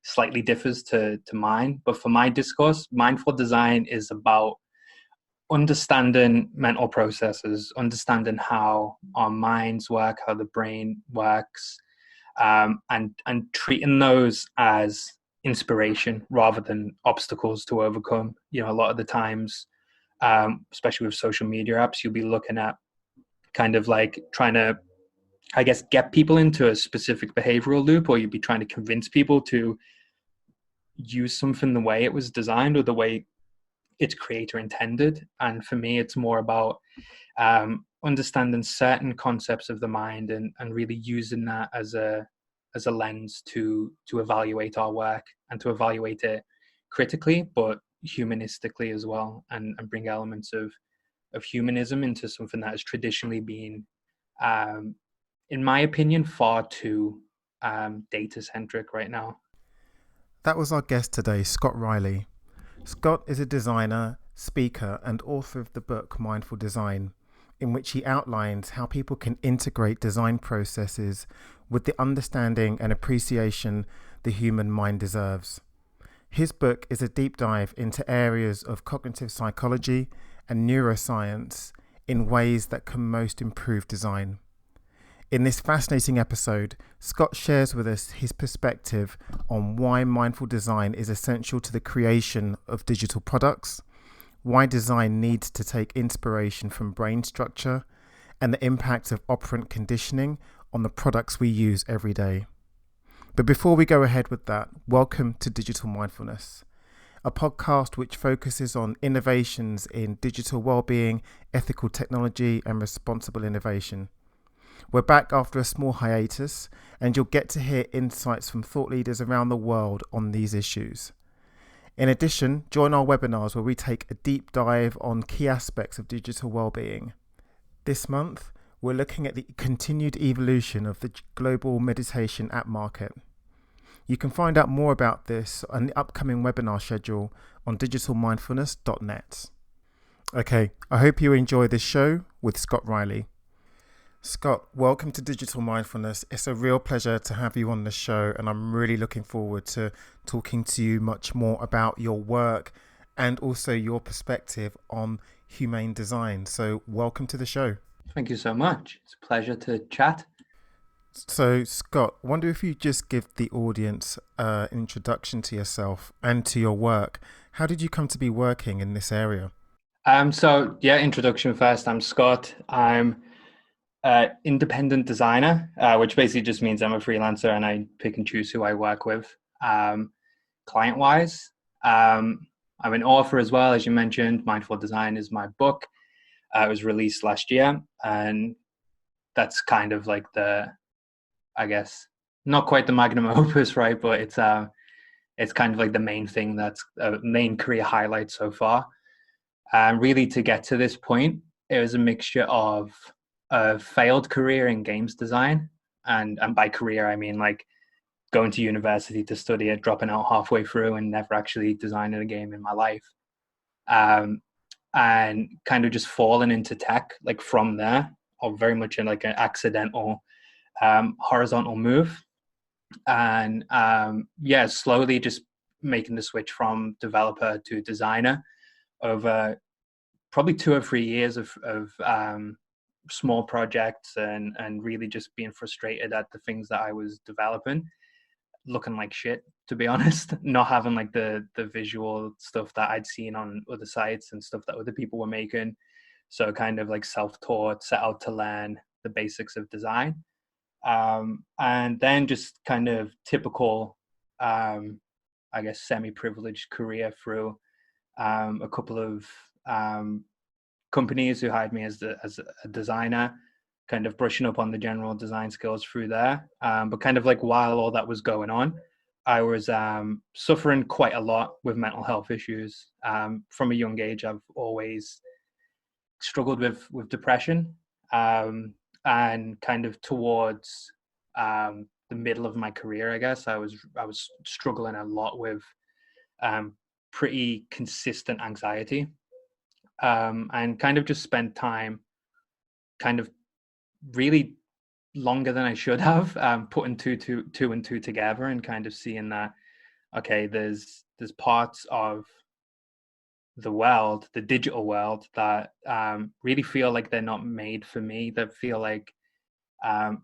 slightly differs to mine. But for my discourse, mindful design is about understanding mental processes, understanding how our minds work, how the brain works, and treating those as inspiration rather than obstacles to overcome. You know, a lot of the times, especially with social media apps, you'll be looking at kind of like trying to, I guess, get people into a specific behavioral loop, or you'd be trying to convince people to use something the way it was designed or the way its creator intended. And for me, it's more about understanding certain concepts of the mind and really using that as a lens to evaluate our work and to evaluate it critically, but humanistically as well, and bring elements of humanism into something that has traditionally been, in my opinion, far too data centric right now. That was our guest today, Scott Riley. Scott is a designer, speaker, and author of the book Mindful Design, in which he outlines how people can integrate design processes with the understanding and appreciation the human mind deserves. His book is a deep dive into areas of cognitive psychology and neuroscience in ways that can most improve design. In this fascinating episode, Scott shares with us his perspective on why mindful design is essential to the creation of digital products, why design needs to take inspiration from brain structure, and the impact of operant conditioning on the products we use every day. But before we go ahead with that, welcome to Digital Mindfulness, a podcast which focuses on innovations in digital well-being, ethical technology, and responsible innovation. We're back after a small hiatus, and you'll get to hear insights from thought leaders around the world on these issues. In addition, join our webinars where we take a deep dive on key aspects of digital well-being. This month, we're looking at the continued evolution of the global meditation app market. You can find out more about this on the upcoming webinar schedule on digitalmindfulness.net. Okay, I hope you enjoy this show with Scott Riley. Scott, welcome to Digital Mindfulness. It's a real pleasure to have you on the show, and I'm really looking forward to talking to you much more about your work and also your perspective on humane design. So welcome to the show. Thank you so much. It's a pleasure to chat. So Scott, I wonder if you just give the audience an introduction to yourself and to your work. How did you come to be working in this area? Introduction first. I'm Scott. I'm independent designer, which basically just means I'm a freelancer and I pick and choose who I work with. Client-wise, I'm an author as well, as you mentioned. Mindful Design is my book. It was released last year, and that's kind of like I guess, not quite the magnum opus, right? But it's kind of like the main thing that's a main career highlight so far. And really, to get to this point, it was a mixture of a failed career in games design, and by career I mean like going to university to study it, dropping out halfway through, and never actually designing a game in my life, and kind of just falling into tech like from there, or very much in like an accidental horizontal move, and slowly just making the switch from developer to designer over probably 2 or 3 years of small projects, and really just being frustrated at the things that I was developing looking like shit, to be honest, not having like the visual stuff that I'd seen on other sites and stuff that other people were making. So kind of like self-taught, set out to learn the basics of design, and then just kind of typical, I guess, semi-privileged career through a couple of companies who hired me as a designer, kind of brushing up on the general design skills through there. But kind of like while all that was going on, I was suffering quite a lot with mental health issues. From a young age, I've always struggled with depression, and kind of towards the middle of my career, I guess, I was struggling a lot with pretty consistent anxiety, and kind of just spent time kind of really longer than I should have, putting two and two together and kind of seeing that okay, there's parts of the world, the digital world, that really feel like they're not made for me. That feel like,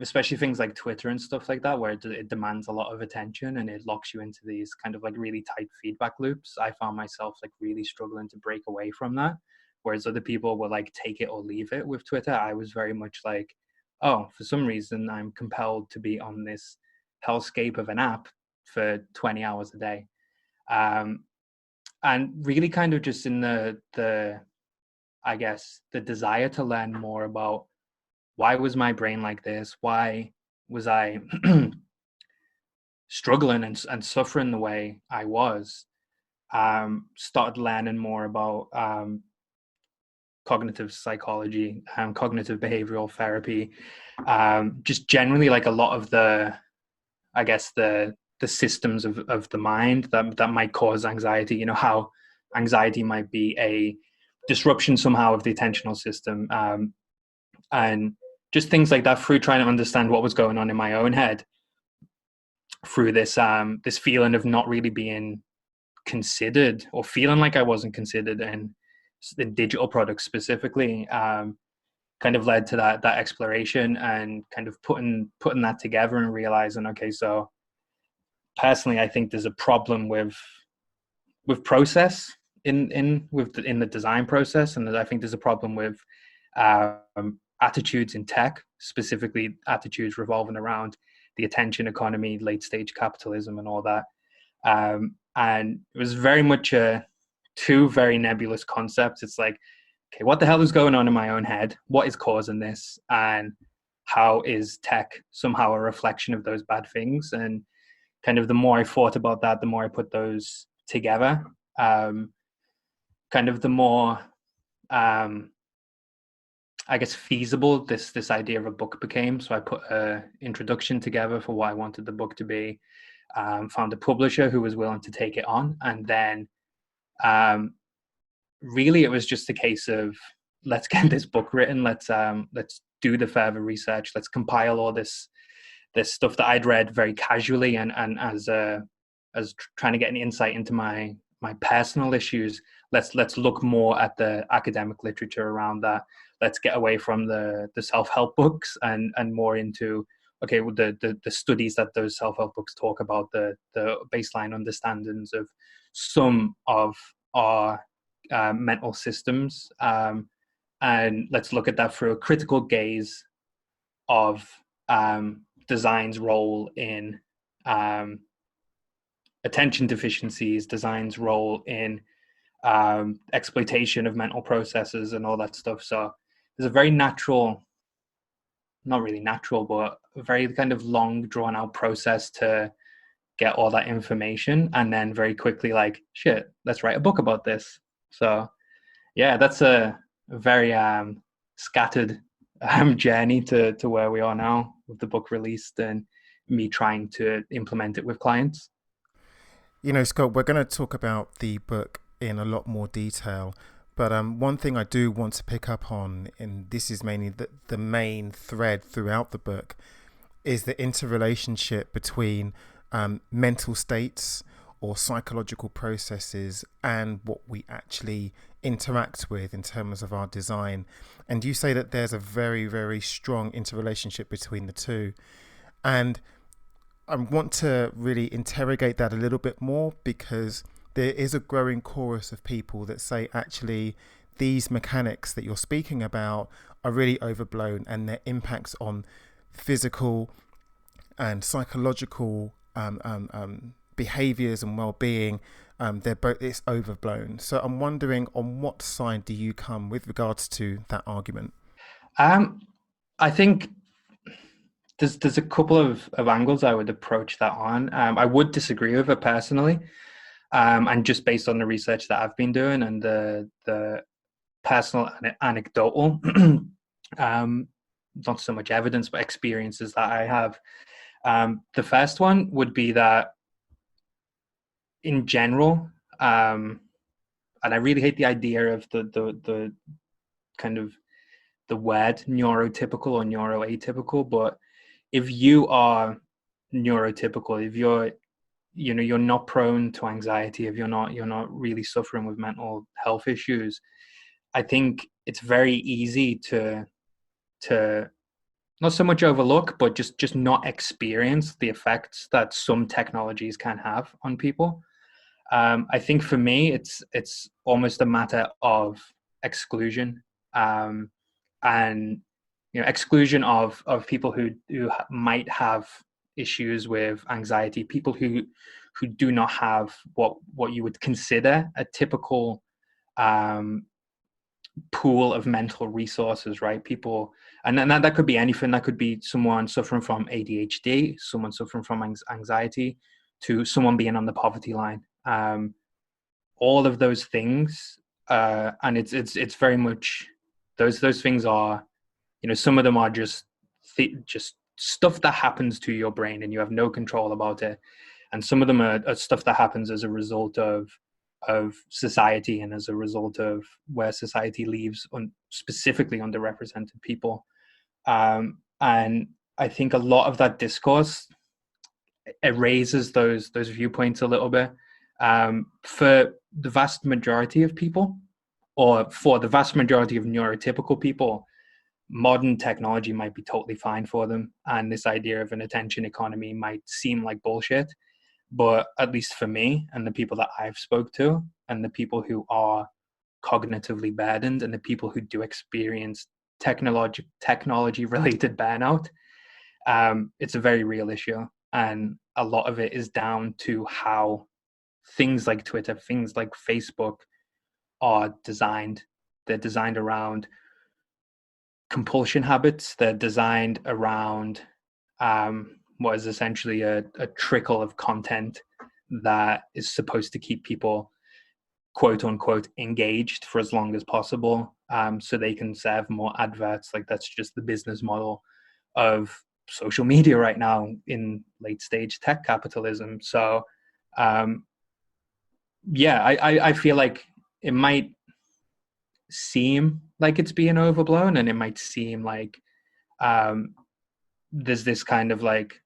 especially things like Twitter and stuff like that, where it demands a lot of attention and it locks you into these kind of like really tight feedback loops. I found myself like really struggling to break away from that. Whereas other people were like, take it or leave it with Twitter. I was very much like, oh, for some reason, I'm compelled to be on this hellscape of an app for 20 hours a day. Um, and really kind of just in the I guess the desire to learn more about why was my brain like this? Why was I struggling and suffering the way I was? Started learning more about cognitive psychology, cognitive behavioral therapy, just generally like a lot of I guess the systems of the mind that might cause anxiety. You know, how anxiety might be a disruption somehow of the attentional system, and just things like that, through trying to understand what was going on in my own head through this feeling of not really being considered, or feeling like I wasn't considered, and the digital products specifically, kind of led to that exploration, and kind of putting that together and realizing, okay, so personally, I think there's a problem with process in the design process, and I think there's a problem with attitudes in tech, specifically attitudes revolving around the attention economy, late stage capitalism, and all that. And it was very much two very nebulous concepts. It's like, okay, what the hell is going on in my own head? What is causing this? And how is tech somehow a reflection of those bad things? And kind of the more I thought about that, the more I put those together, kind of the more I guess feasible this idea of a book became. So I put an introduction together for what I wanted the book to be. Found a publisher who was willing to take it on, and then really it was just a case of, let's get this book written. Let's do the further research. Let's compile all this stuff that I'd read very casually, and as trying to get an insight into my personal issues. Let's look more at the academic literature around that. Let's get away from the self-help books, and more into, okay, well, the studies that those self-help books talk about, the baseline understandings of some of our mental systems, and let's look at that through a critical gaze of design's role in attention deficiencies, design's role in exploitation of mental processes, and all that stuff. So there's a very natural, not really natural, but a very kind of long, drawn out process to get all that information, and then very quickly, like, shit, let's write a book about this. So yeah, that's a very scattered journey to where we are now, with the book released and me trying to implement it with clients. You know, Scott, we're going to talk about the book in a lot more detail. But one thing I do want to pick up on, and this is mainly the main thread throughout the book, is the interrelationship between mental states or psychological processes and what we actually interact with in terms of our design. And you say that there's a very, very strong interrelationship between the two. And I want to really interrogate that a little bit more, because there is a growing chorus of people that say, actually, these mechanics that you're speaking about are really overblown, and their impacts on physical and psychological behaviors and well-being, it's overblown. So I'm wondering, on what side do you come with regards to that argument? I think there's a couple of angles I would approach that on. I would disagree with it personally, and just based on the research that I've been doing, and the personal anecdotal, not so much evidence, but experiences that I have. The first one would be that, in general, and I really hate the idea of the kind of the word neurotypical or neuroatypical, but if you are neurotypical, if you're not prone to anxiety, if you're not really suffering with mental health issues, I think it's very easy to not so much overlook, but just not experience the effects that some technologies can have on people. I think for me, it's almost a matter of exclusion, um, and exclusion of people who might have issues with anxiety, people who do not have what you would consider a typical um, pool of mental resources, right? People, and then that could be anything. That could be someone suffering from ADHD, someone suffering from anxiety, to someone being on the poverty line. All of those things, and it's very much those things are, some of them are just stuff that happens to your brain and you have no control about it, and some of them are stuff that happens as a result of society and as a result of where society leaves on specifically underrepresented people. And I think a lot of that discourse erases those viewpoints a little bit. For the vast majority of people, or for the vast majority of neurotypical people, modern technology might be totally fine for them, and this idea of an attention economy might seem like bullshit. But at least for me and the people that I've spoke to, and the people who are cognitively burdened, and the people who do experience technology related burnout, it's a very real issue. And a lot of it is down to how things like Twitter, things like Facebook are designed. They're designed around compulsion habits. They're designed around what is essentially a trickle of content that is supposed to keep people, quote unquote, engaged for as long as possible, so they can serve more adverts. Like, that's just the business model of social media right now in late stage tech capitalism. So yeah, I feel like it might seem like it's being overblown, and it might seem like um, there's this kind of like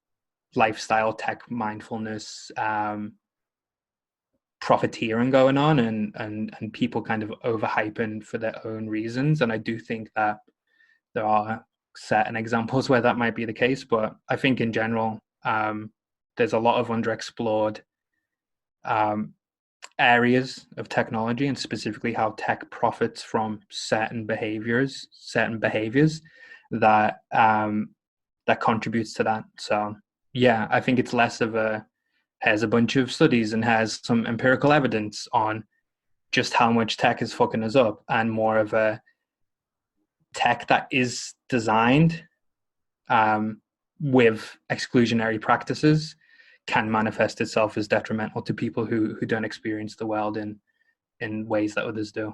lifestyle tech mindfulness profiteering going on, and people kind of overhyping for their own reasons. And I do think that there are certain examples where that might be the case, but I think in general, there's a lot of underexplored um, areas of technology, and specifically how tech profits from certain behaviors that contributes to that. So yeah, I think it's less of a has a bunch of studies and has some empirical evidence on just how much tech is fucking us up, and more of a tech that is designed um, with exclusionary practices can manifest itself as detrimental to people who don't experience the world in ways that others do.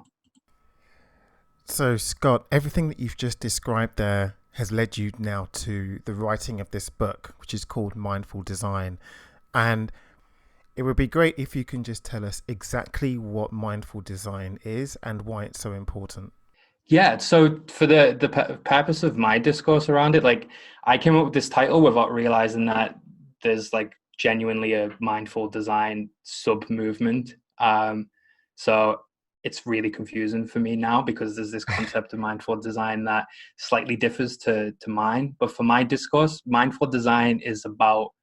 So, Scott, everything that you've just described there has led you now to the writing of this book, which is called Mindful Design. And it would be great if you can just tell us exactly what mindful design is and why it's so important. Yeah, so for the purpose of my discourse around it, like, I came up with this title without realizing that there's like genuinely a mindful design sub movement. So it's really confusing for me now, because there's this concept of mindful design that slightly differs to mine. But for my discourse, mindful design is about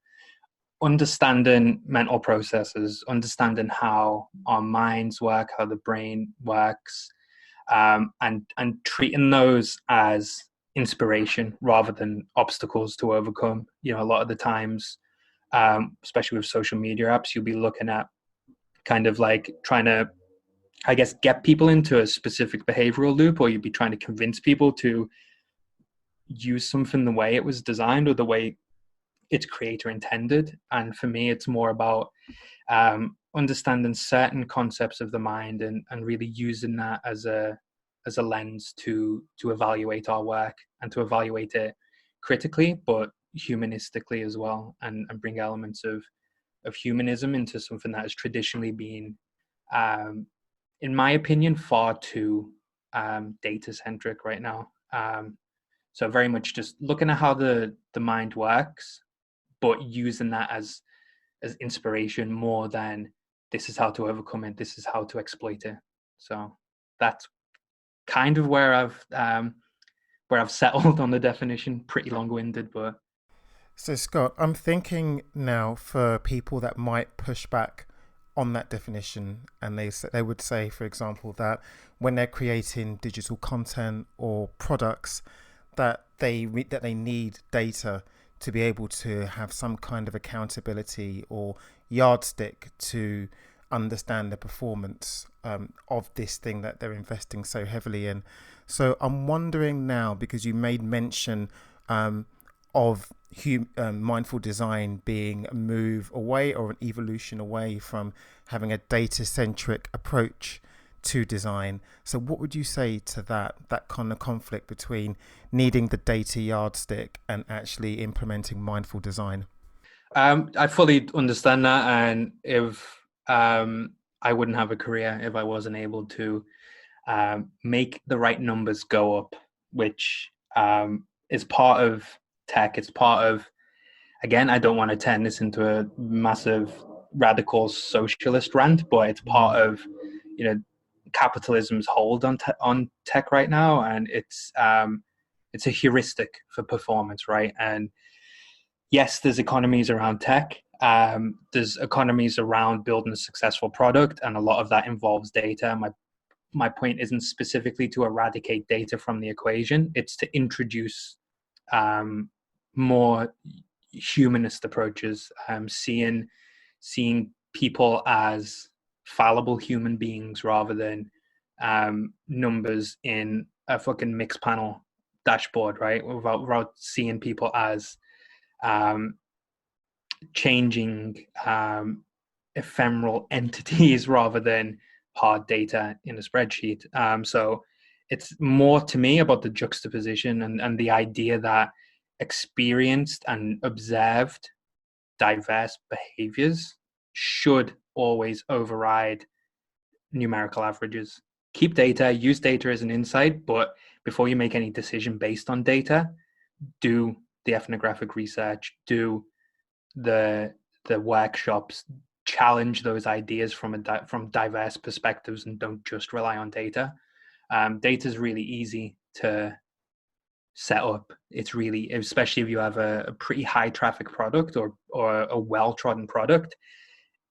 understanding mental processes, understanding how our minds work, how the brain works, and treating those as inspiration rather than obstacles to overcome. A lot of the times, especially with social media apps, you'll be looking at kind of like trying to, I guess, get people into a specific behavioral loop, or you'd be trying to convince people to use something the way it was designed or the way its creator intended. And for me, it's more about understanding certain concepts of the mind, and really using that as a lens to evaluate our work, and to evaluate it critically but humanistically as well, and bring elements of humanism into something that has traditionally been, um, in my opinion, far too data centric right now. So very much just looking at how the mind works, but using that as inspiration more than this is how to overcome it, this is how to exploit it. So that's kind of where I've settled on the definition. Pretty long-winded, but So, Scott, I'm thinking now for people that might push back on that definition, and they would say, for example, that when they're creating digital content or products, that they need data to be able to have some kind of accountability or yardstick to understand the performance of this thing that they're investing so heavily in. So I'm wondering now, because you made mention of mindful design being a move away or an evolution away from having a data-centric approach to design. So what would you say to that kind of conflict between needing the data yardstick and actually implementing mindful design? I fully understand that, and if I wouldn't have a career if I wasn't able to make the right numbers go up, which is part of tech. It's part of, again, I don't want to turn this into a massive radical socialist rant, but it's part of, you know, capitalism's hold on on tech right now, and it's a heuristic for performance, right? And yes, there's economies around tech. There's economies around building a successful product, and a lot of that involves data. My point isn't specifically to eradicate data from the equation. It's to introduce more humanist approaches, seeing people as fallible human beings rather than numbers in a fucking mix panel dashboard, right? Without seeing people as um, changing ephemeral entities rather than hard data in a spreadsheet. So it's more to me about the juxtaposition and the idea that experienced and observed diverse behaviors should always override numerical averages. Keep data, use data as an insight, but before you make any decision based on data, do the ethnographic research, do the workshops, challenge those ideas from diverse perspectives, and don't just rely on data. Data is really easy to set up. It's really, especially if you have a pretty high traffic product or a well trodden product,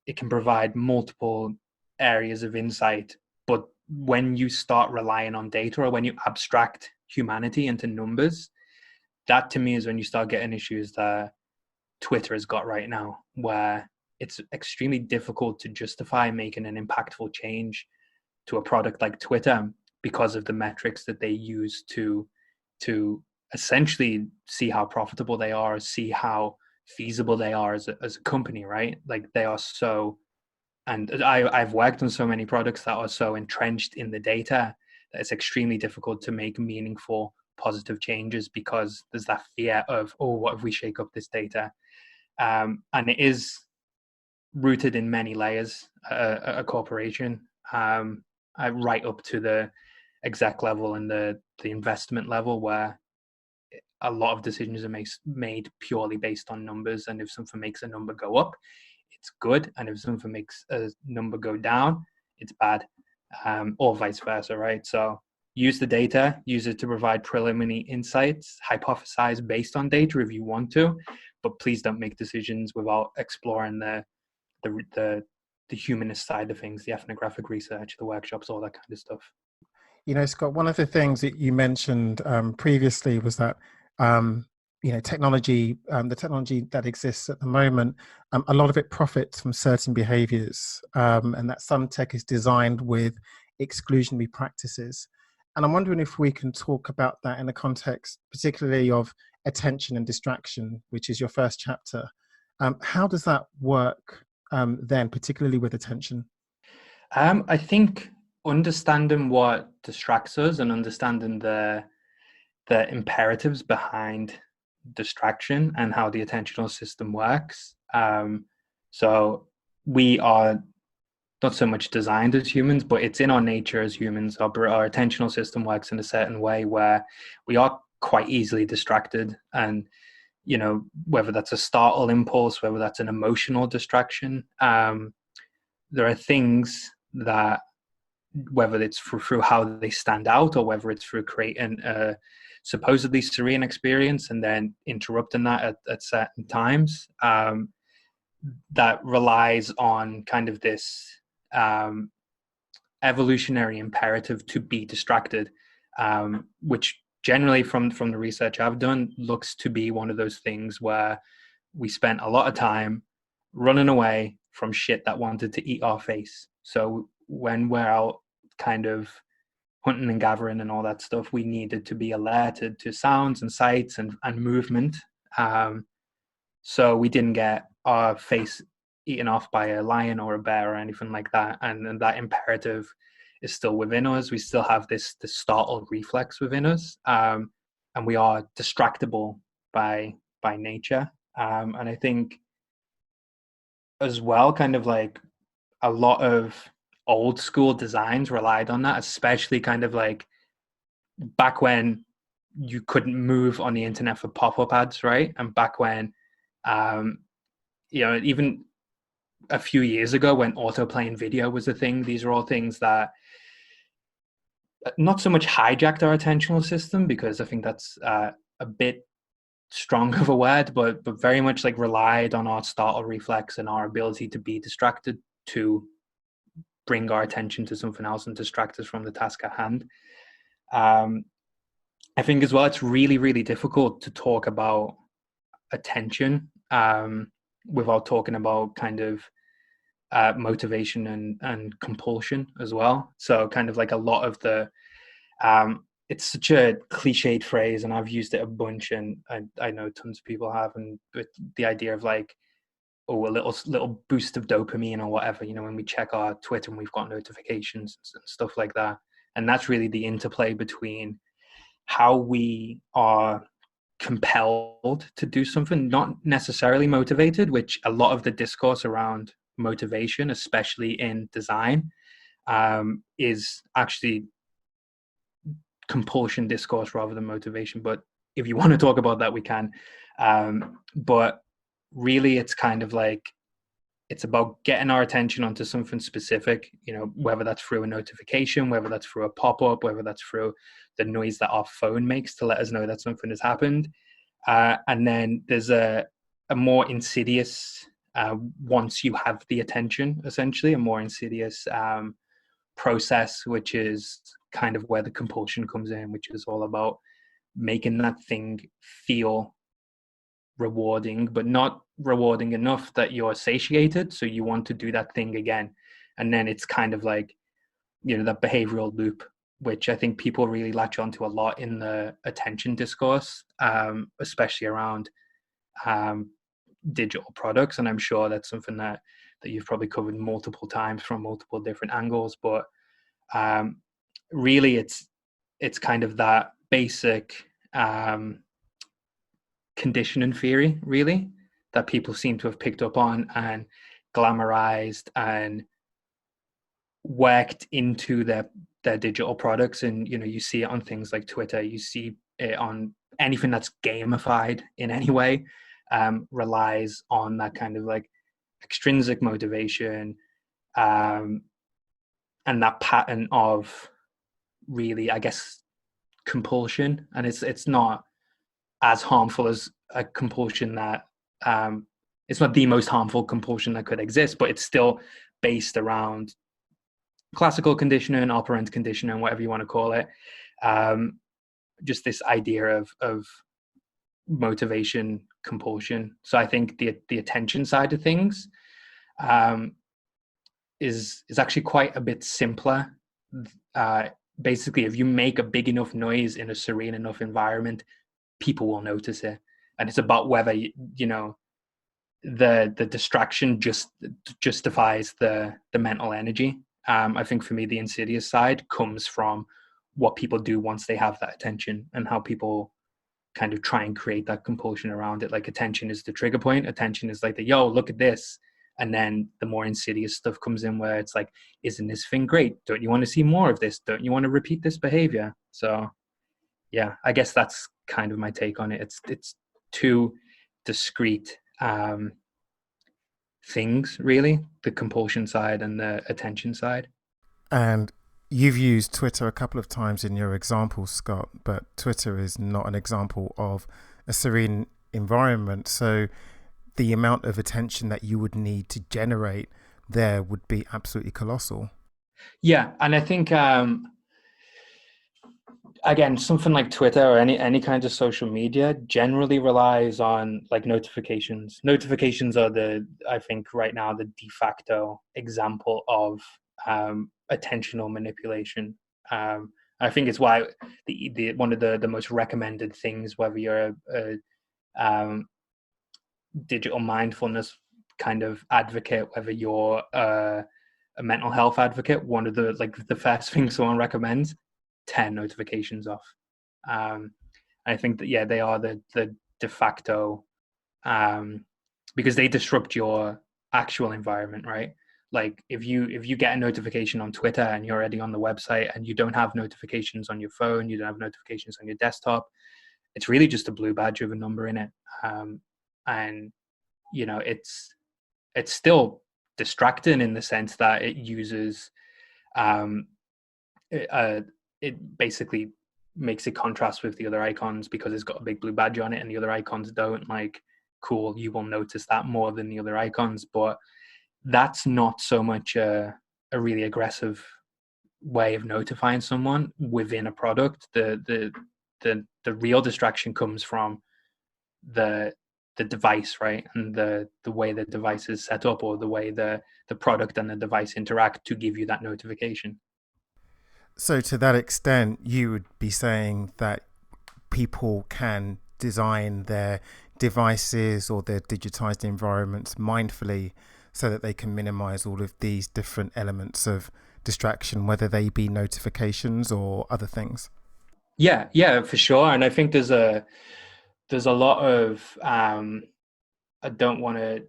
it can provide multiple areas of insight. But when you start relying on data, or when you abstract humanity into numbers, that to me is when you start getting issues that Twitter has got right now, where it's extremely difficult to justify making an impactful change to a product like Twitter because of the metrics that they use to essentially see how profitable they are, see how feasible they are as a company, right? Like they are so, and I've worked on so many products that are so entrenched in the data that it's extremely difficult to make meaningful positive changes because there's that fear of, oh, what if we shake up this data? And it is rooted in many layers, a corporation, right up to the exec level and the investment level, where a lot of decisions are made purely based on numbers. And if something makes a number go up, it's good. And if something makes a number go down, it's bad, or vice versa, right? So use the data, use it to provide preliminary insights, hypothesize based on data if you want to, but please don't make decisions without exploring the humanist side of things, the ethnographic research, the workshops, all that kind of stuff. You know, Scott, one of the things that you mentioned previously was that, um, technology, the technology that exists at the moment, a lot of it profits from certain behaviors, and that some tech is designed with exclusionary practices. And I'm wondering if we can talk about that in the context, particularly of attention and distraction, which is your first chapter. How does that work then, particularly with attention? I think understanding what distracts us and understanding the imperatives behind distraction and how the attentional system works. So we are not so much designed as humans, but it's in our nature as humans. Our attentional system works in a certain way where we are quite easily distracted. And whether that's a startle impulse, whether that's an emotional distraction. There are things that, whether it's through how they stand out or whether it's through creating a supposedly serene experience and then interrupting that at certain times, that relies on kind of this um, evolutionary imperative to be distracted, which generally from the research I've done looks to be one of those things where we spent a lot of time running away from shit that wanted to eat our face. So when we're out kind of hunting and gathering and all that stuff, we needed to be alerted to sounds and sights and movement. So we didn't get our face eaten off by a lion or a bear or anything like that. And that imperative is still within us. We still have this startled reflex within us, and we are distractible by nature. And I think as well, kind of like a lot of old school designs relied on that, especially kind of like back when you couldn't move on the internet for pop-up ads, right? And back when, um, even a few years ago when auto-playing video was a thing, these are all things that not so much hijacked our attentional system, because I think that's a bit strong of a word, but very much like relied on our startle reflex and our ability to be distracted to bring our attention to something else and distract us from the task at hand. I think as well, it's really, really difficult to talk about attention without talking about kind of motivation and compulsion as well. So kind of like a lot of the, it's such a cliched phrase, and I've used it a bunch, and I know tons of people have, and the idea of like, oh, a little boost of dopamine or whatever, when we check our Twitter and we've got notifications and stuff like that. And that's really the interplay between how we are compelled to do something, not necessarily motivated, which a lot of the discourse around motivation, especially in design, is actually compulsion discourse rather than motivation. But if you want to talk about that, we can. But really, it's kind of like, it's about getting our attention onto something specific, whether that's through a notification, whether that's through a pop-up, whether that's through the noise that our phone makes to let us know that something has happened. And then there's a more insidious, once you have the attention, essentially, a more insidious process, which is kind of where the compulsion comes in, which is all about making that thing feel rewarding, but not rewarding enough that you're satiated, so you want to do that thing again. And then it's kind of like, that behavioral loop, which I think people really latch onto a lot in the attention discourse, especially around digital products. And I'm sure that's something that you've probably covered multiple times from multiple different angles. But really, it's kind of that basic conditioning theory, really, that people seem to have picked up on and glamorized and worked into their digital products. And you see it on things like Twitter, you see it on anything that's gamified in any way, relies on that kind of like extrinsic motivation, and that pattern of really, I guess, compulsion. And it's not as harmful as a compulsion that, it's not the most harmful compulsion that could exist, but it's still based around classical conditioning, operant conditioning, whatever you want to call it. Just this idea of motivation, compulsion. So I think the attention side of things is actually quite a bit simpler. Basically, if you make a big enough noise in a serene enough environment, people will notice it. And it's about whether the distraction just justifies the mental energy. I think for me, the insidious side comes from what people do once they have that attention, and how people kind of try and create that compulsion around it. Like, attention is the trigger point. Attention is like yo, look at this. And then the more insidious stuff comes in, where it's like, isn't this thing great? Don't you want to see more of this? Don't you want to repeat this behavior? So yeah, I guess that's kind of my take on it. It's too discrete things, really, the compulsion side and the attention side. And you've used Twitter a couple of times in your examples, Scott, but Twitter is not an example of a serene environment. So the amount of attention that you would need to generate there would be absolutely colossal. Yeah, and I think again, something like Twitter or any kind of social media generally relies on like notifications. Notifications are I think right now the de facto example of attentional manipulation. I think it's why the one of the most recommended things, whether you're a digital mindfulness kind of advocate, whether you're a mental health advocate, one of the first things someone recommends, 10 notifications off. Um, I think that yeah, they are the de facto because they disrupt your actual environment, right? Like if you get a notification on Twitter and you're already on the website and you don't have notifications on your phone, you don't have notifications on your desktop, it's really just a blue badge with a number in it. And it's still distracting in the sense that it uses um, it basically makes it contrast with the other icons because it's got a big blue badge on it and the other icons don't. Like, cool, you will notice that more than the other icons, but that's not so much a really aggressive way of notifying someone within a product. The real distraction comes from the the device, right, and the way the device is set up, or the way the product and the device interact to give you that notification. So, to that extent, you would be saying that people can design their devices or their digitized environments mindfully so that they can minimize all of these different elements of distraction, whether they be notifications or other things. Yeah, yeah, for sure. And I think there's a lot of I don't want to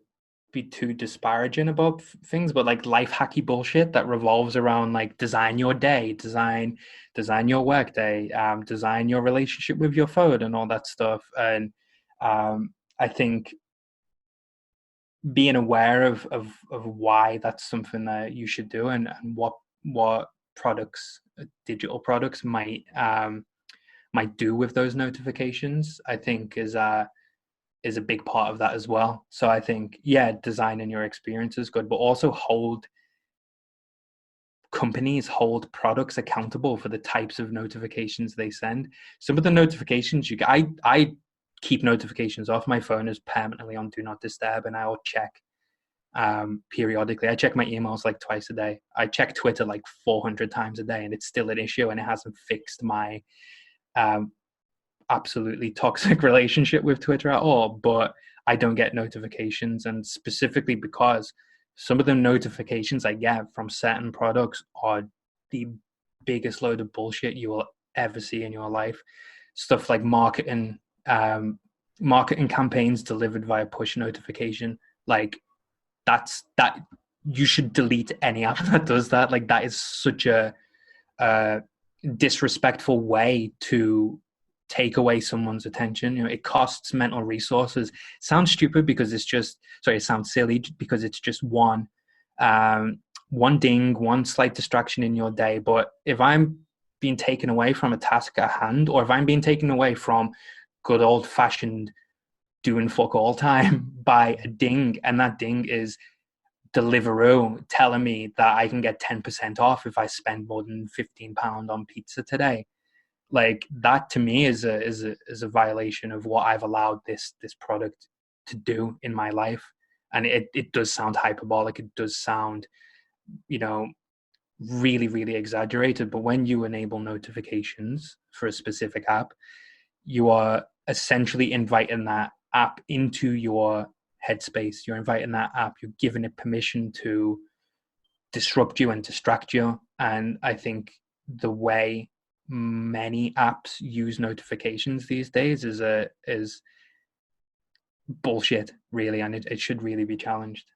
be too disparaging about things, but like life hacky bullshit that revolves around like design your day, design your work day, design your relationship with your phone and all that stuff. And I think being aware of why that's something that you should do, and what products, digital products might do with those notifications, I think is a big part of that as well. So I think, yeah, designing your experience is good, but also hold products accountable for the types of notifications they send. Some of the notifications you get, I keep notifications off. My phone is permanently on do not disturb, and I'll check periodically. I check my emails like twice a day. I check Twitter like 400 times a day, and it's still an issue, and it hasn't fixed my um, absolutely toxic relationship with Twitter at all, but I don't get notifications. And specifically because some of the notifications I get from certain products are the biggest load of bullshit you will ever see in your life. Stuff like marketing campaigns delivered via push notification. Like that you should delete any app that does that. Like that is such a uh, disrespectful way to take away someone's attention. It costs mental resources. It sounds stupid because it sounds silly because it's just one ding, one slight distraction in your day. But if I'm being taken away from a task at hand, or if I'm being taken away from good old fashioned doing fuck all time by a ding, and that ding is Deliveroo telling me that I can get 10% off if I spend more than £15 on pizza today. Like that to me is a violation of what I've allowed this product to do in my life. And it does sound hyperbolic. It does sound, you know, really, really exaggerated. But when you enable notifications for a specific app, you are essentially inviting that app into your headspace. You're inviting that app, you're giving it permission to disrupt you and distract you. And I think the way many apps use notifications these days is bullshit, really, and it should really be challenged.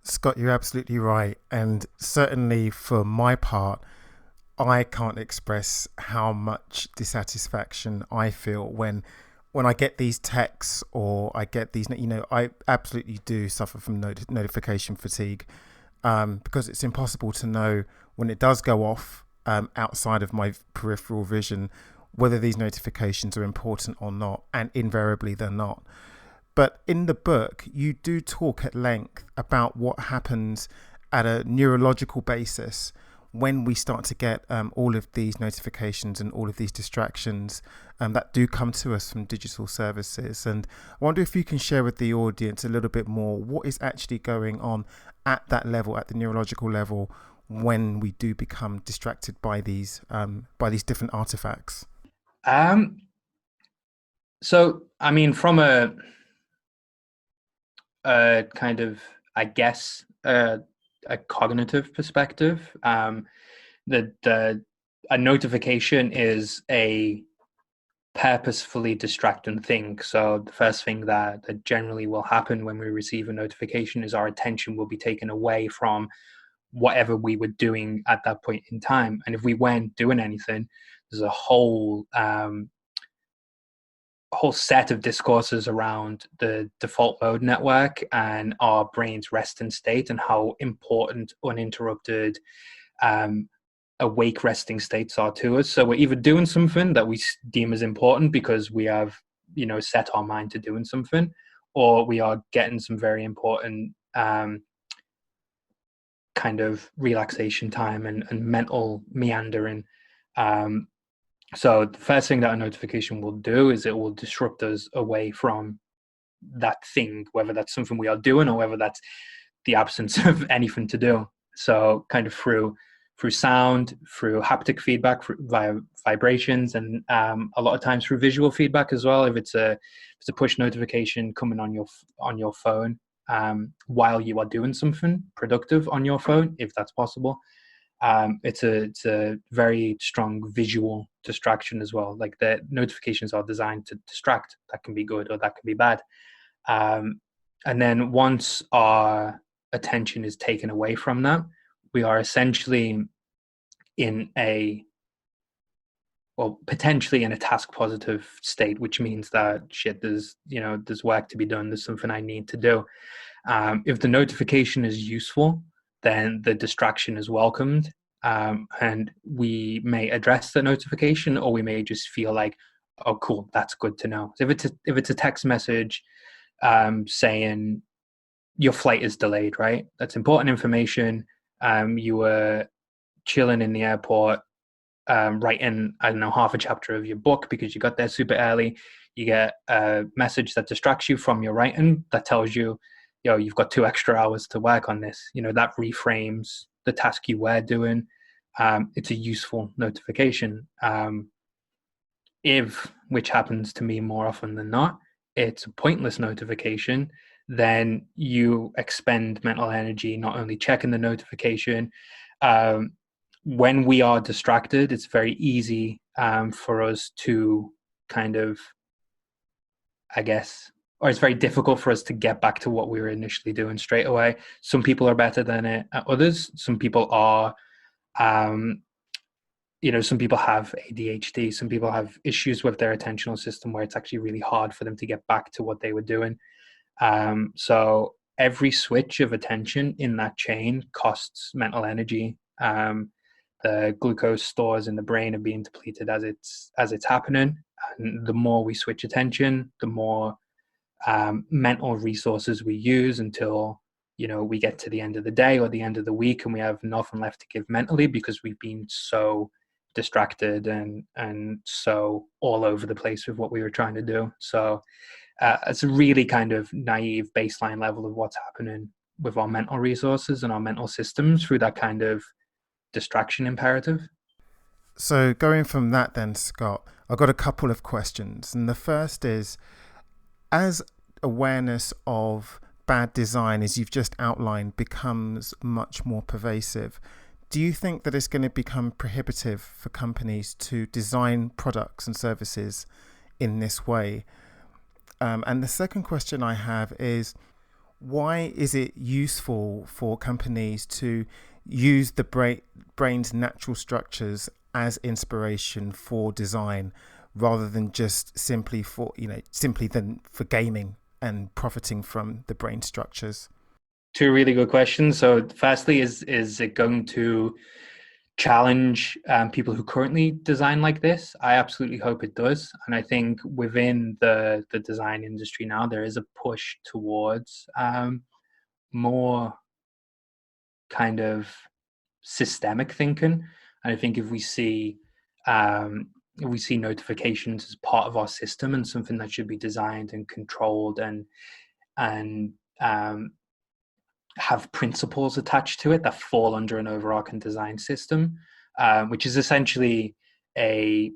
Scott, you're absolutely right. And certainly for my part, I can't express how much dissatisfaction I feel when when I get these texts or I get these, I absolutely do suffer from notification fatigue, because it's impossible to know when it does go off, outside of my peripheral vision, whether these notifications are important or not, and invariably they're not. But in the book, you do talk at length about what happens at a neurological basis when we start to get all of these notifications and all of these distractions that do come to us from digital services. And I wonder if you can share with the audience a little bit more what is actually going on at that level, at the neurological level, when we do become distracted by these different artifacts. Um, so I mean, from a kind of, I guess, a cognitive perspective, the a notification is a purposefully distracting thing. So the first thing that generally will happen when we receive a notification is our attention will be taken away from whatever we were doing at that point in time. And if we weren't doing anything, there's a whole set of discourses around the default mode network and our brain's resting state and how important uninterrupted um, awake resting states are to us. So we're either doing something that we deem as important because we have, set our mind to doing something, or we are getting some very important kind of relaxation time and mental meandering. Um, so the first thing that a notification will do is it will disrupt us away from that thing, whether that's something we are doing or whether that's the absence of anything to do. So kind of through sound, through haptic feedback, via vibrations, and a lot of times through visual feedback as well. If it's a push notification coming on your phone while you are doing something productive on your phone, if that's possible, it's a very strong visual distraction as well. Like the notifications are designed to distract. That can be good or that can be bad. And then once our attention is taken away from that, we are essentially in potentially in a task positive state, which means that shit, there's work to be done. There's something I need to do. If the notification is useful, then the distraction is welcomed. And we may address the notification, or we may just feel like, oh, cool, that's good to know. So if it's a text message saying your flight is delayed, right? That's important information. You were chilling in the airport, writing, I don't know, half a chapter of your book because you got there super early. You get a message that distracts you from your writing that tells you, you've got 2 extra hours to work on this. That reframes the task you were doing. It's a useful notification. If, which happens to me more often than not, it's a pointless notification, then you expend mental energy not only checking the notification. When we are distracted, it's very easy for us to kind of, I guess, or it's very difficult for us to get back to what we were initially doing straight away. Some people are better than it at others. Some people are some people have ADHD, some people have issues with their attentional system where it's actually really hard for them to get back to what they were doing. So every switch of attention in that chain costs mental energy. The glucose stores in the brain are being depleted as it's happening. And the more we switch attention, the more mental resources we use until we get to the end of the day or the end of the week and we have nothing left to give mentally because we've been so distracted and so all over the place with what we were trying to do. So it's a really kind of naive baseline level of what's happening with our mental resources and our mental systems through that kind of distraction imperative. So going from that then, Scott, I've got a couple of questions. And the first is, as awareness of bad design, as you've just outlined, becomes much more pervasive, do you think that it's going to become prohibitive for companies to design products and services in this way? And the second question I have is, why is it useful for companies to use the brain's natural structures as inspiration for design? rather than just simply for, simply than for gaming and profiting from the brain structures? Two really good questions. So, firstly, is it going to challenge people who currently design like this? I absolutely hope it does, and I think within the design industry now there is a push towards more kind of systemic thinking. And I think if we see notifications as part of our system and something that should be designed and controlled and have principles attached to it that fall under an overarching design system, which is essentially a,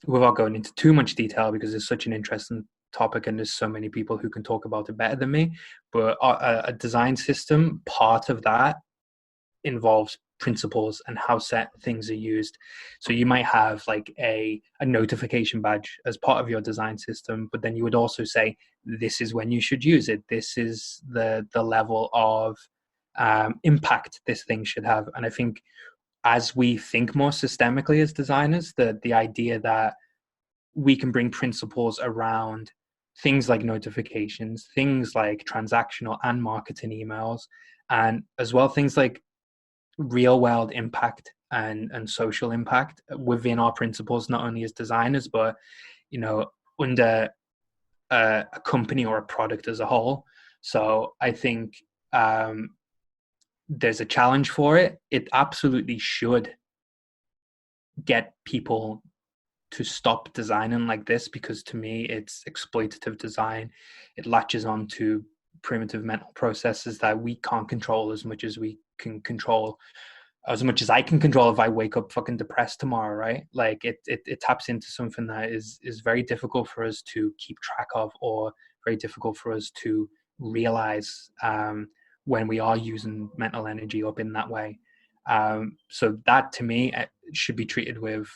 without going into too much detail because it's such an interesting topic and there's so many people who can talk about it better than me, but a design system, part of that involves principles and how set things are used. So you might have like a notification badge as part of your design system, but then you would also say, this is when you should use it. This is the level of impact this thing should have. And I think as we think more systemically as designers, the idea that we can bring principles around things like notifications, things like transactional and marketing emails, and as well things like real world impact and social impact within our principles, not only as designers, but under a company or a product as a whole. So I think there's a challenge for it. It absolutely should get people to stop designing like this, because to me it's exploitative design. It latches on to primitive mental processes that we can't control as much as we can control, as much as I can control if I wake up fucking depressed tomorrow, right? Like it taps into something that is very difficult for us to keep track of, or very difficult for us to realize when we are using mental energy up in that way. So that to me should be treated with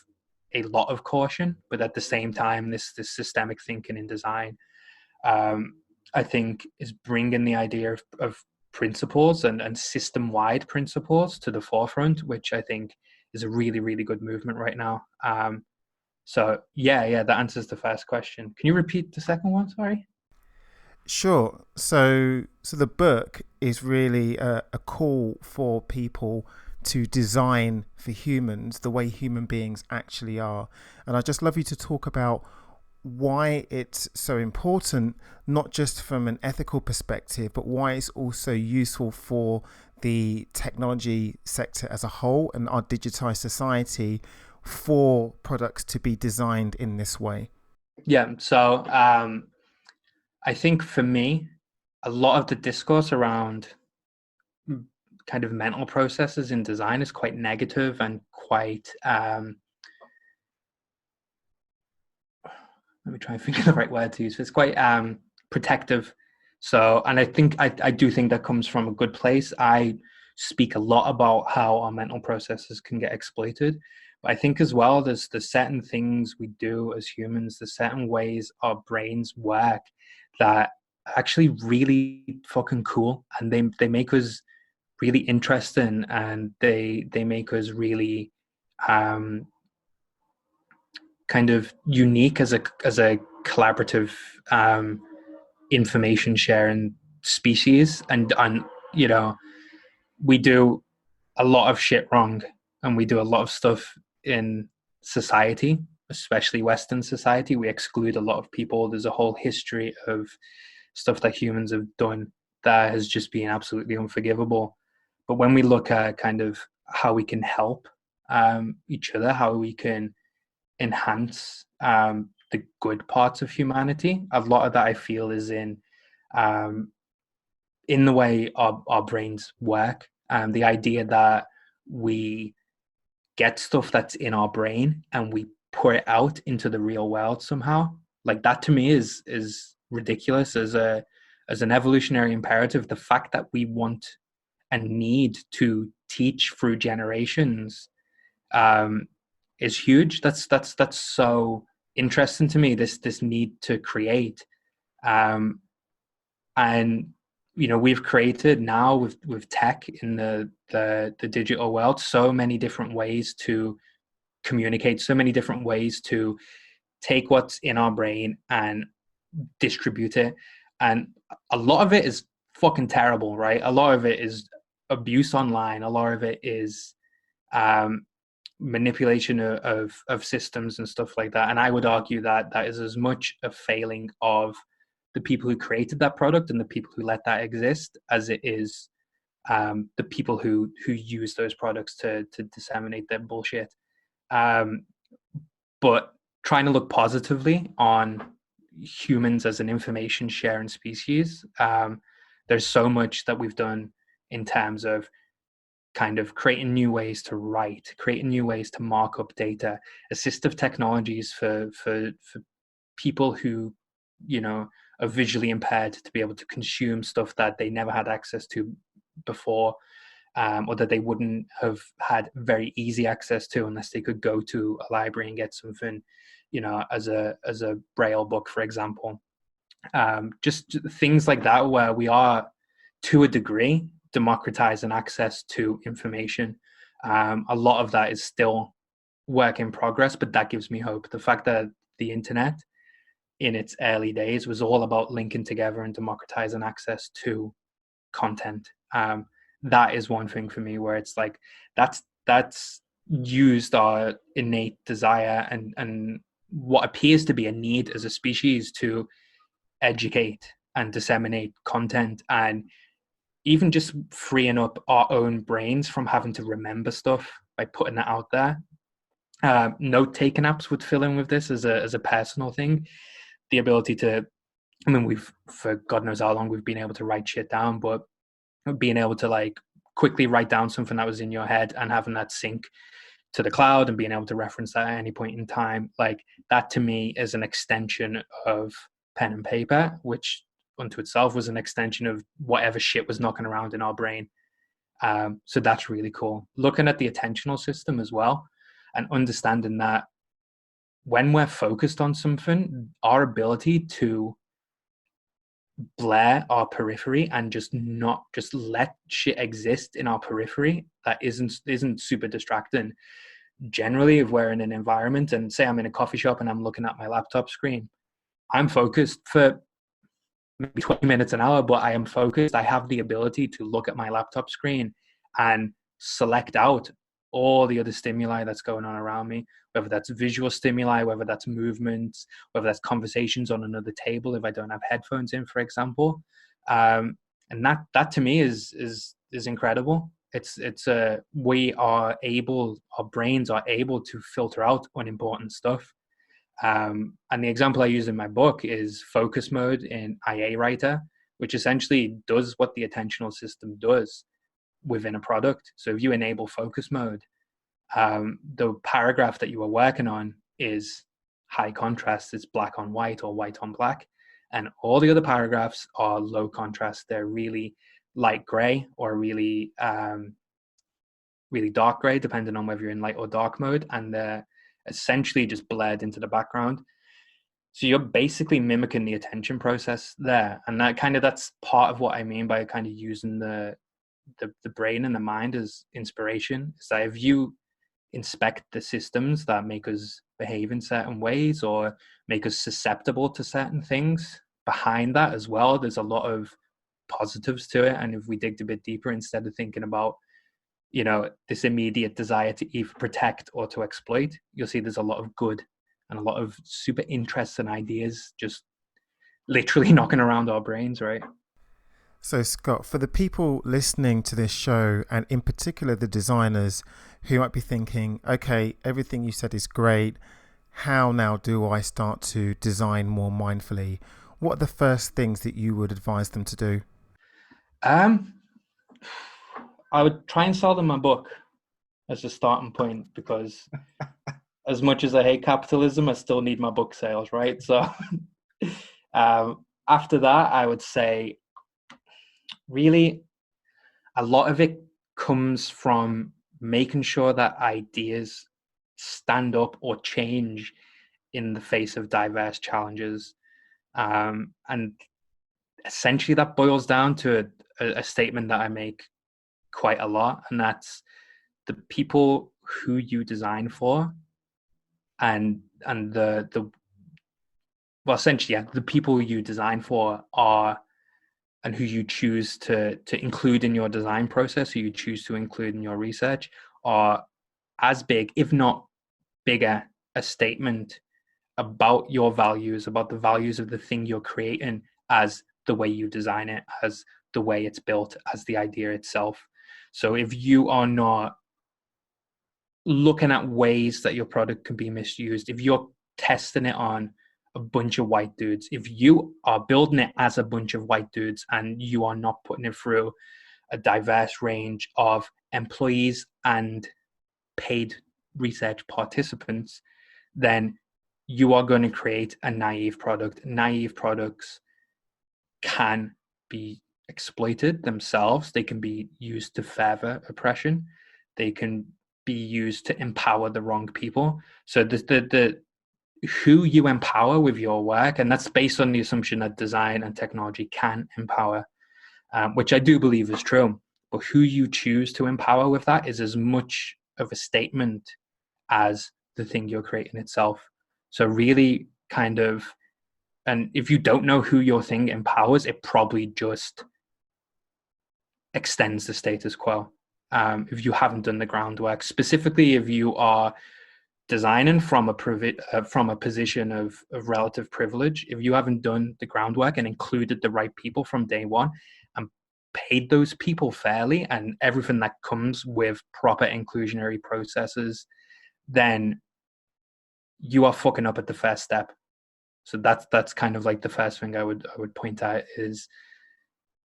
a lot of caution, but at the same time, this systemic thinking in design, um, I think, is bringing the idea of principles and system-wide principles to the forefront, which I think is a really, really good movement right now. So yeah, that answers the first question. Can you repeat the second one? Sorry. Sure. So the book is really a call for people to design for humans the way human beings actually are. And I'd just love you to talk about why it's so important, not just from an ethical perspective, but why it's also useful for the technology sector as a whole and our digitized society for products to be designed in this way. Yeah. So I think for me, a lot of the discourse around kind of mental processes in design is quite negative and quite let me try and think of the right word to use. It's quite protective. So, and I do think that comes from a good place. I speak a lot about how our mental processes can get exploited, but I think as well there's certain things we do as humans, there's certain ways our brains work that are actually really fucking cool, and they make us really interesting, and they make us really um kind of unique as a collaborative um, information sharing species, and you know we do a lot of shit wrong, and we do a lot of stuff in society, especially Western society. We exclude a lot of people. There's a whole history of stuff that humans have done that has just been absolutely unforgivable. But when we look at kind of how we can help each other, how we can enhance the good parts of humanity. A lot of that I feel is um, in the way our brains work. The idea that we get stuff that's in our brain and we pour it out into the real world somehow. Like that to me is ridiculous as an evolutionary imperative. The fact that we want and need to teach through generations um, is huge. That's so interesting to me. This need to create, um, and we've created now with tech in the digital world so many different ways to communicate, so many different ways to take what's in our brain and distribute it. And a lot of it is fucking terrible, right? A lot of it is abuse online. A lot of it is um, manipulation of systems and stuff like that. And I would argue that that is as much a failing of the people who created that product and the people who let that exist as it is the people who use those products to disseminate their bullshit. Um, but trying to look positively on humans as an information sharing species, there's so much that we've done in terms of kind of creating new ways to write, creating new ways to mark up data, assistive technologies for people who, you know, are visually impaired to be able to consume stuff that they never had access to before, or that they wouldn't have had very easy access to unless they could go to a library and get something, you know, as a braille book, for example. Just things like that, where we are, to a degree, democratizing access to information. A lot of that is still work in progress, but that gives me hope. The fact that the internet in its early days was all about linking together and democratizing access to content. That is one thing for me where it's like that's used our innate desire and what appears to be a need as a species to educate and disseminate content, and even just freeing up our own brains from having to remember stuff by putting it out there. Note taking apps would fill in with this as a personal thing. The ability to, I mean, we've, for God knows how long we've been able to write shit down, but being able to like quickly write down something that was in your head and having that sync to the cloud and being able to reference that at any point in time, like that to me is an extension of pen and paper, which unto itself was an extension of whatever shit was knocking around in our brain. So that's really cool. Looking at the attentional system as well and understanding that when we're focused on something, our ability to blare our periphery and just not just let shit exist in our periphery that isn't super distracting. Generally, if we're in an environment and say I'm in a coffee shop and I'm looking at my laptop screen, I'm focused for maybe 20 minutes an hour, but I am focused. I have the ability to look at my laptop screen and select out all the other stimuli that's going on around me, whether that's visual stimuli, whether that's movements, whether that's conversations on another table if I don't have headphones in, for example. And that to me is incredible. It's we are able, our brains are able to filter out unimportant stuff. And the example I use in my book is focus mode in IA Writer, which essentially does what the attentional system does within a product. So if you enable focus mode, the paragraph that you are working on is high contrast, it's black on white or white on black. And all the other paragraphs are low contrast. They're really light gray or really, really dark gray, depending on whether you're in light or dark mode. And they're essentially just blurred into the background. So you're basically mimicking the attention process there. And that's part of what I mean by kind of using the brain and the mind as inspiration. Is that if you inspect the systems that make us behave in certain ways or make us susceptible to certain things, behind that as well, there's a lot of positives to it. And if we dig a bit deeper, instead of thinking about, you know, this immediate desire to either protect or to exploit, you'll see there's a lot of good and a lot of super interesting ideas just literally knocking around our brains, right? So, Scott, for the people listening to this show, and in particular the designers who might be thinking, okay, everything you said is great. How now do I start to design more mindfully? What are the first things that you would advise them to do? Um, I would try and sell them my book as a starting point, because as much as I hate capitalism, I still need my book sales, right? So after that, I would say really a lot of it comes from making sure that ideas stand up or change in the face of diverse challenges. And essentially that boils down to a statement that I make quite a lot, and that's the people who you design for and well, essentially, yeah, the people you design for are, and who you choose to include in your design process, who you choose to include in your research, are as big, if not bigger, a statement about your values, about the values of the thing you're creating, as the way you design it, as the way it's built, as the idea itself. So if you are not looking at ways that your product can be misused, if you're testing it on a bunch of white dudes, if you are building it as a bunch of white dudes and you are not putting it through a diverse range of employees and paid research participants, then you are going to create a naive product. Naive products can be exploited themselves. They can be used to further oppression. They can be used to empower the wrong people. So the who you empower with your work, and that's based on the assumption that design and technology can empower, which I do believe is true. But who you choose to empower with that is as much of a statement as the thing you're creating itself. So really kind of, and if you don't know who your thing empowers, it probably just extends the status quo. If you haven't done the groundwork, specifically if you are designing from a position of relative privilege, if you haven't done the groundwork and included the right people from day one and paid those people fairly and everything that comes with proper inclusionary processes, then you are fucking up at the first step. So that's kind of like the first thing I would point out is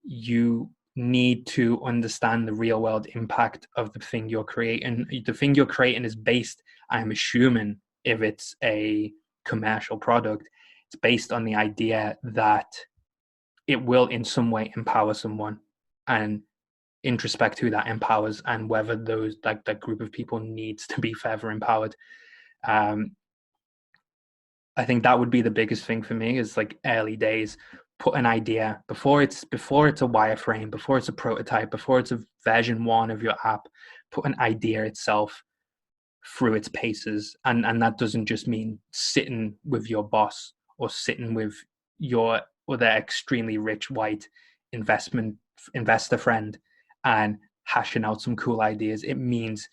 you need to understand the real world impact of the thing you're creating. The thing you're creating is based, I'm assuming, if it's a commercial product, it's based on the idea that it will in some way empower someone, and introspect who that empowers and whether those like that group of people needs to be further empowered. um I think that would be the biggest thing for me is like early days, put an idea before it's a wireframe, before it's a prototype, before it's a version one of your app, put an idea itself through its paces. And that doesn't just mean sitting with your boss or sitting with your other extremely rich white investor friend and hashing out some cool ideas. It means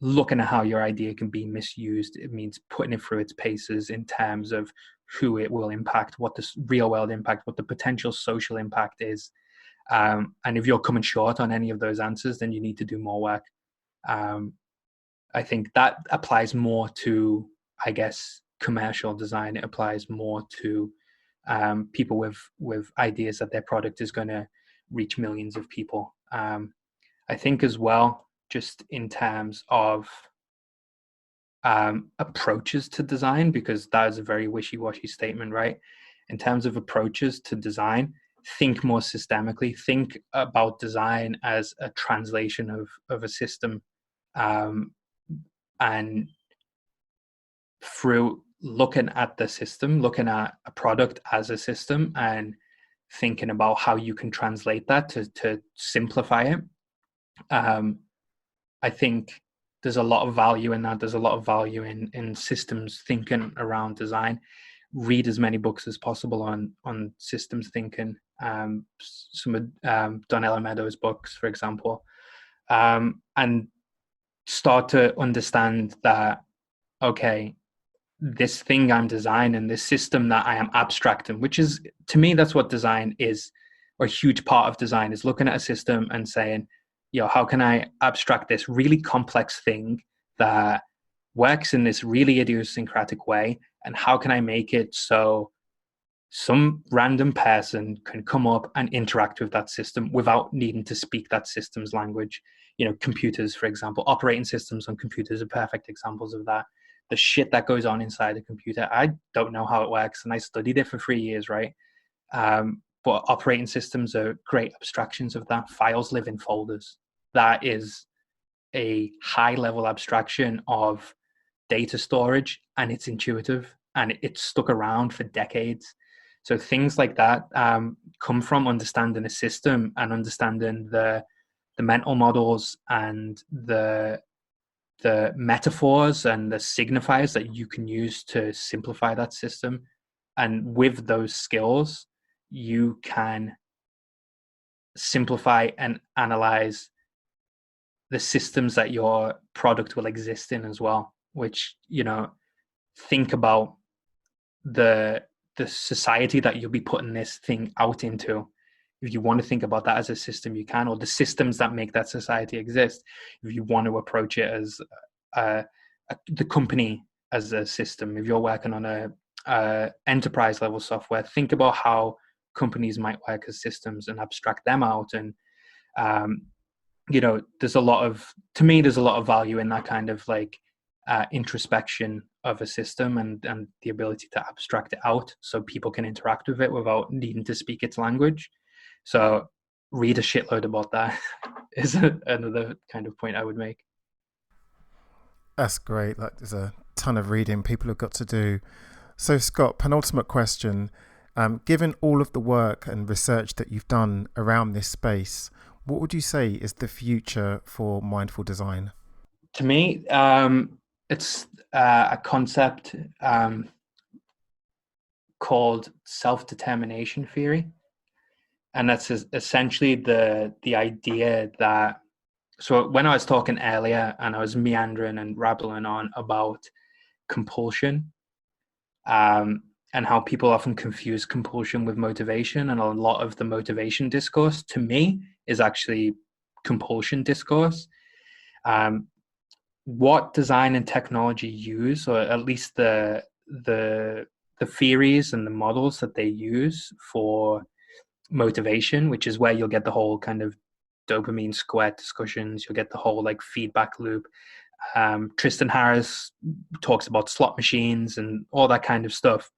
looking at how your idea can be misused. It means putting it through its paces in terms of who it will impact, what the real world impact, what the potential social impact is. And if you're coming short on any of those answers, then you need to do more work. Um, I think that applies more to, I guess, commercial design. It applies more to people with ideas that their product is going to reach millions of people. I think as well, just in terms of approaches to design, because that is a very wishy-washy statement, right? In terms of approaches to design, think more systemically. Think about design as a translation of a system, um, and through looking at the system, looking at a product as a system, and thinking about how you can translate that to simplify it. Um, I think there's a lot of value in that. There's a lot of value in systems thinking around design. Read as many books as possible on systems thinking. Some of Donella Meadows' books, for example, and start to understand that, okay, this thing I'm designing, this system that I am abstracting, which is, to me, that's what design is, or a huge part of design is looking at a system and saying, how can I abstract this really complex thing that works in this really idiosyncratic way? And how can I make it so some random person can come up and interact with that system without needing to speak that system's language? Computers, for example, operating systems on computers are perfect examples of that. The shit that goes on inside a computer, I don't know how it works, and I studied it for 3 years, right? But operating systems are great abstractions of that. Files live in folders. That is a high level abstraction of data storage, and it's intuitive and it's stuck around for decades. So things like that come from understanding a system and understanding the mental models and the metaphors and the signifiers that you can use to simplify that system. And with those skills, you can simplify and analyze the systems that your product will exist in as well, which, think about the the society that you'll be putting this thing out into. If you want to think about that as a system, you can, or the systems that make that society exist. If you want to approach it as uh, the company as a system, if you're working on a enterprise level software, think about how companies might work as systems and abstract them out. And um, there's a lot of, to me, there's a lot of value in that kind of like introspection of a system, and the ability to abstract it out so people can interact with it without needing to speak its language. So read a shitload about that is another kind of point I would make. That's great. Like, there's a ton of reading people have got to do. So, Scott, penultimate question. Given all of the work and research that you've done around this space, what would you say is the future for mindful design? To me, it's a concept called self-determination theory, and that's essentially the idea that, so when I was talking earlier and I was meandering and rambling on about compulsion, and how people often confuse compulsion with motivation, and a lot of the motivation discourse to me is actually compulsion discourse. um, what design and technology use, or at least the the theories and the models that they use for motivation, which is where you'll get the whole kind of dopamine square discussions, you'll get the whole like feedback loop. Tristan Harris talks about slot machines and all that kind of stuff.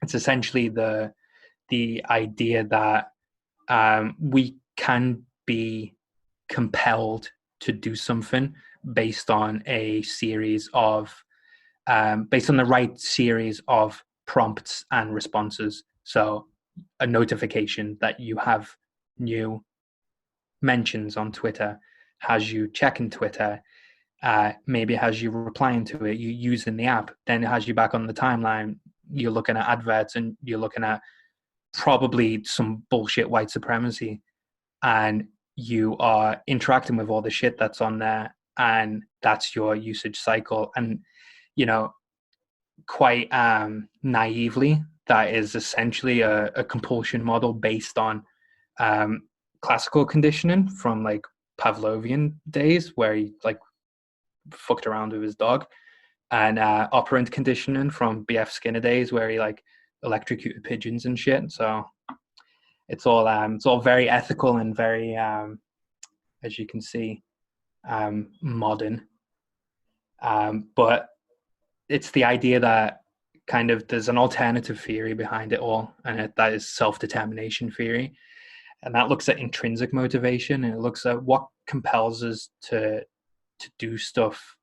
It's essentially the idea that we can be compelled to do something based on a series of based on the right series of prompts and responses. So a notification that you have new mentions on Twitter has you checking Twitter, maybe has you replying to it, you using the app, then it has you back on the timeline. You're looking at adverts and you're looking at probably some bullshit white supremacy, and you are interacting with all the shit that's on there, and that's your usage cycle. And you know quite naively, that is essentially a compulsion model based on um, classical conditioning from like Pavlovian days, where he like fucked around with his dog, and operant conditioning from BF Skinner days, where he like electrocuted pigeons and shit. So it's all very ethical and very as you can see, modern. But it's the idea that kind of there's an alternative theory behind it all, and that is self-determination theory, and that looks at intrinsic motivation, and it looks at what compels us to do stuff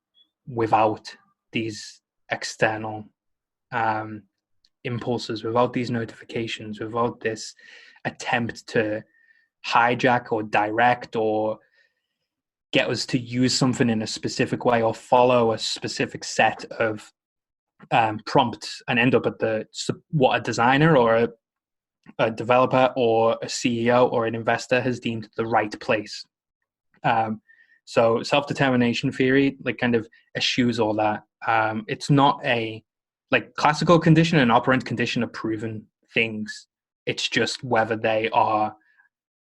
without these external um, impulses, without these notifications, without this attempt to hijack or direct or get us to use something in a specific way or follow a specific set of prompts and end up at the what a designer or a developer or a CEO or an investor has deemed the right place. Um, so self-determination theory like kind of eschews all that. It's not a like classical condition and operant condition are proven things. It's just whether they are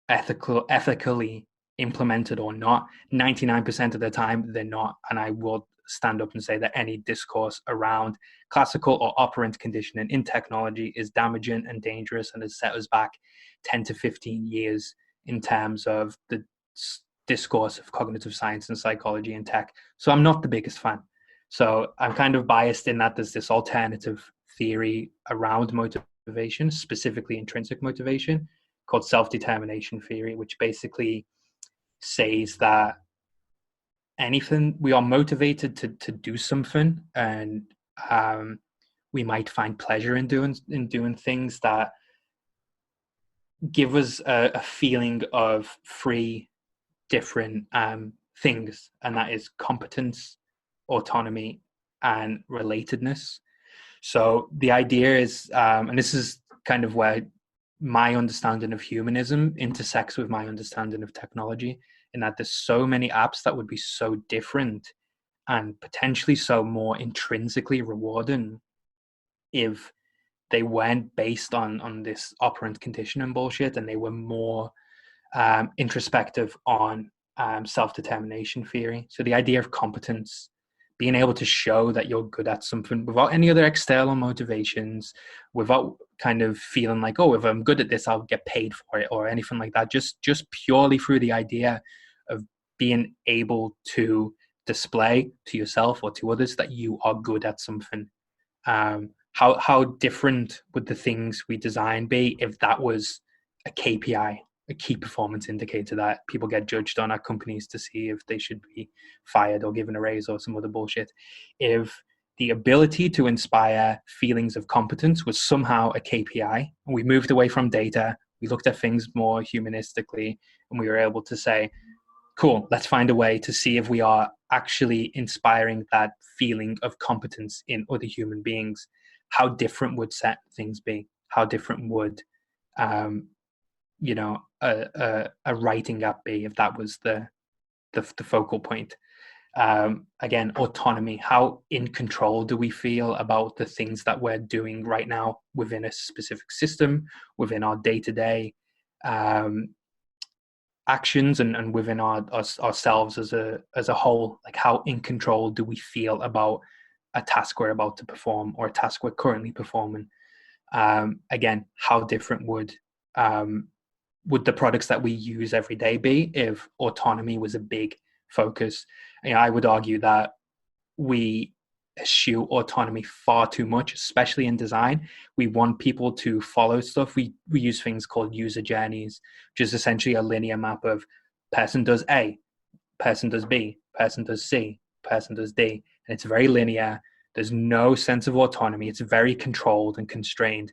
ethically implemented or not. 99% of the time they're not, and I will stand up and say that any discourse around classical or operant conditioning in technology is damaging and dangerous and has set us back 10 to 15 years in terms of the discourse of cognitive science and psychology and tech. So I'm not the biggest fan. So I'm kind of biased in that there's this alternative theory around motivation, specifically intrinsic motivation, called self-determination theory, which basically says that anything we are motivated to do something, and we might find pleasure in doing things that give us a feeling of three different things, and that is competence, autonomy, and relatedness. So the idea is, and this is kind of where my understanding of humanism intersects with my understanding of technology, in that there's so many apps that would be so different and potentially so more intrinsically rewarding if they weren't based on this operant conditioning bullshit, and they were more introspective on self-determination theory. So the idea of competence, being able to show that you're good at something without any other external motivations, without kind of feeling like, oh, if I'm good at this, I'll get paid for it or anything like that. Just purely through the idea of being able to display to yourself or to others that you are good at something. How different would the things we design be if that was a KPI, a key performance indicator that people get judged on at companies to see if they should be fired or given a raise or some other bullshit? If the ability to inspire feelings of competence was somehow a KPI, and we moved away from data, we looked at things more humanistically, and we were able to say, cool, let's find a way to see if we are actually inspiring that feeling of competence in other human beings. How different would set things be? How different would a writing app be if that was the focal point? Again, autonomy. How in control do we feel about the things that we're doing right now within a specific system, within our day-to-day actions, and within ourselves as a whole? Like, how in control do we feel about a task we're about to perform or a task we're currently performing? Again, how different would the products that we use every day be if autonomy was a big focus? I would argue that we eschew autonomy far too much, especially in design. We want people to follow stuff. We use things called user journeys, which is essentially a linear map of person does A, person does B, person does C, person does D. And it's very linear. There's no sense of autonomy. It's very controlled and constrained.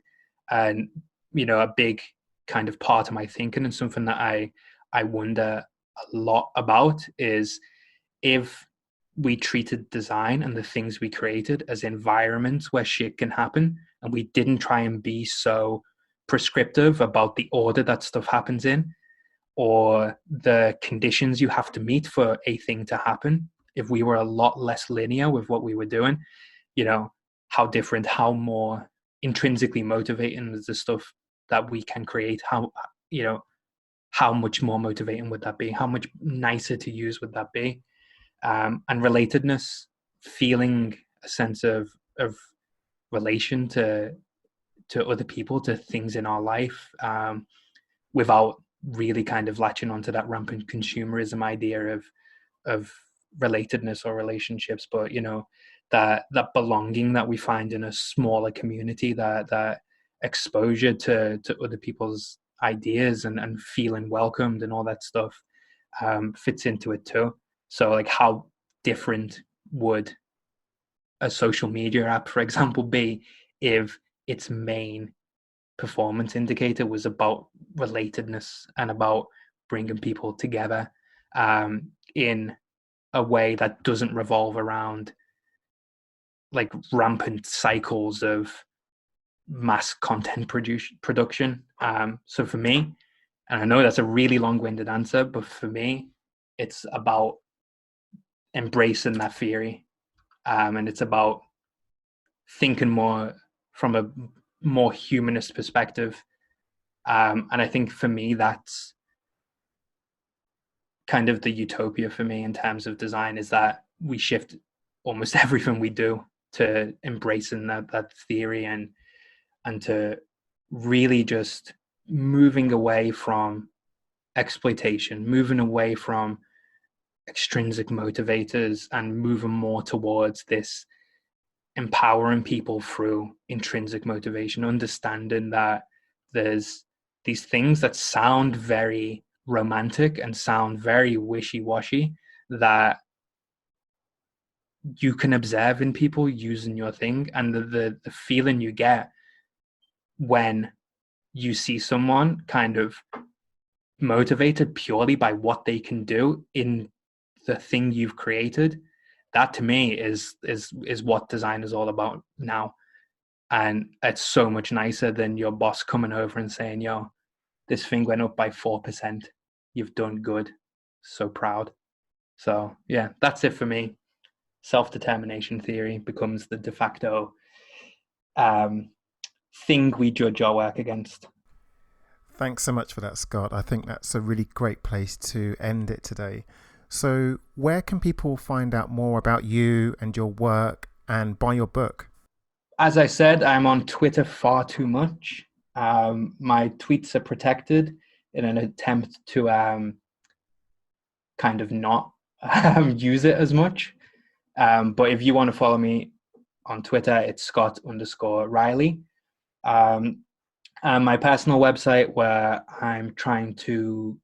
And, a big kind of part of my thinking, and something that I wonder a lot about, is if we treated design and the things we created as environments where shit can happen, and we didn't try and be so prescriptive about the order that stuff happens in or the conditions you have to meet for a thing to happen. If we were a lot less linear with what we were doing, how different, how more intrinsically motivating is the stuff that we can create? How much more motivating would that be? How much nicer to use would that be? And relatedness, feeling a sense of relation to other people, to things in our life, without really kind of latching onto that rampant consumerism idea of relatedness or relationships. But that belonging that we find in a smaller community, that exposure to other people's ideas and feeling welcomed and all that stuff fits into it too. So, like, how different would a social media app, for example, be if its main performance indicator was about relatedness and about bringing people together in a way that doesn't revolve around like rampant cycles of mass content production. So for me, and I know that's a really long-winded answer, but for me, it's about embracing that theory, and it's about thinking more from a more humanist perspective. And I think for me, that's kind of the utopia for me in terms of design, is that we shift almost everything we do to embracing that theory, and to really just moving away from exploitation, moving away from extrinsic motivators, and moving more towards this empowering people through intrinsic motivation, understanding that there's these things that sound very romantic and sound very wishy-washy that you can observe in people using your thing, and the feeling you get when you see someone kind of motivated purely by what they can do in the thing you've created, that to me is what design is all about now. And it's so much nicer than your boss coming over and saying, yo, this thing went up by 4%. You've done good. So proud. So yeah, that's it for me. Self-determination theory becomes the de facto um, thing we judge our work against. Thanks so much for that, Scott. I think that's a really great place to end it today. So, where can people find out more about you and your work and buy your book? As I said, I'm on Twitter far too much. My tweets are protected in an attempt to kind of not use it as much. But if you want to follow me on Twitter, it's Scott_Riley. Um, and my personal website, where I'm trying to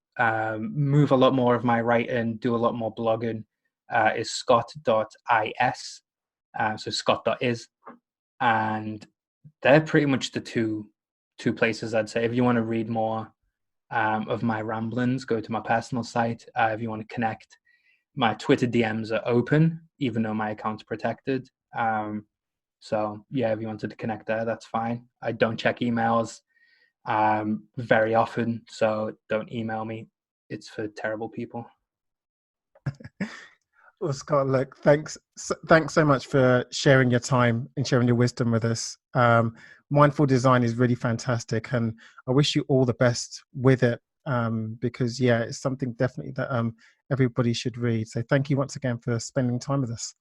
move a lot more of my writing, do a lot more blogging, is scott.is. So scott.is. And they're pretty much the two places I'd say. If you want to read more of my ramblings, go to my personal site. If you want to connect, my Twitter DMs are open, even though my account's protected. So yeah, if you wanted to connect there, that's fine. I don't check emails very often, so don't email me. It's for terrible people. Well, Scott, look, thanks so much for sharing your time and sharing your wisdom with us. Mindful design is really fantastic, and I wish you all the best with it, because yeah, it's something definitely that everybody should read. So thank you once again for spending time with us.